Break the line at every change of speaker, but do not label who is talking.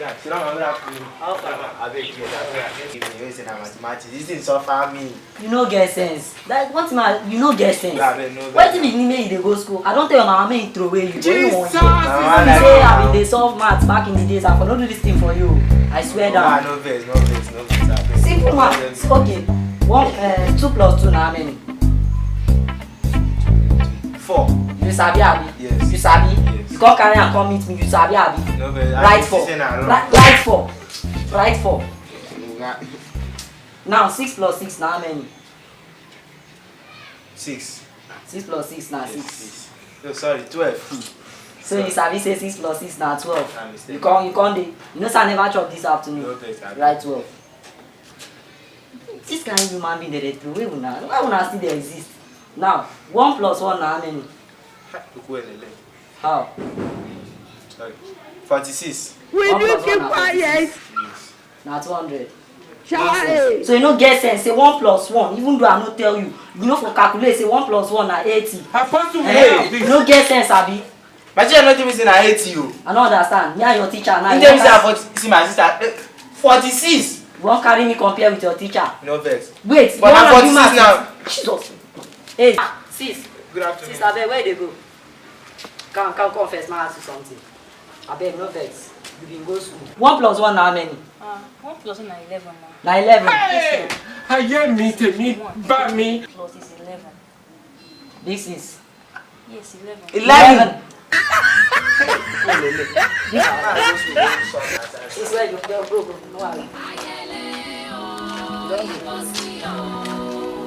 Yeah, sit down, how far? I beg you, mathematics. This thing suffer me.
You no get sense. Like what man, you no get sense.
Yeah, no.
What if you make you dey go school? I don't tell your mama make you throw away you.
Jesus!
You say I been dey solve maths back in the days. I for not do this thing for you. I swear down.
No vex.
Simple maths. Okay. 2 plus 2 now how many?
4.
You sabi abi?
Yes.
You sabi?
Yes.
You come carry and come meet me. You sabi abi?
No vex.
Write 4. Write 4. Now 6 plus 6 now how many?
6.
6 plus 6 now 6.
Yes. No, sorry, 12.
So you sabi say 6 plus 6 now 12.
I'm mistaken.
You can't dey. You know say I never chop this afternoon.
No vex.
Right 12. This kind of human being dey throw away una. Why una still dey exist? Now 1 plus 1 now how many? How?
Sorry. 46.
Will you keep quiet?
Yes.
Na 200.
Child.
So you no get sense say 1 plus 1 even though I no tell you, you no for calculate say 1 plus 1 na 80. You no get sense abi?
My teacher no tell me say na 80 o.
I no understand. Me and your teacher now.
You tell me say I see my sister 46.
You wan carry me compare with your teacher?
No vex.
Wait,
But na 46 now.
Jesus. Hey, sis.
Good afternoon.
Sis, abeg, where you dey go? Come first, ma ask you something. Abeg, no vex. You bin go school. 1 plus 1 na how many?
1 plus 1 na 11 now.
Na 11.
Hey! Ayé mi tèmi bá mi.
Plus is 11.
This is
Yes, 11.
11.
This is where you go. No wahala.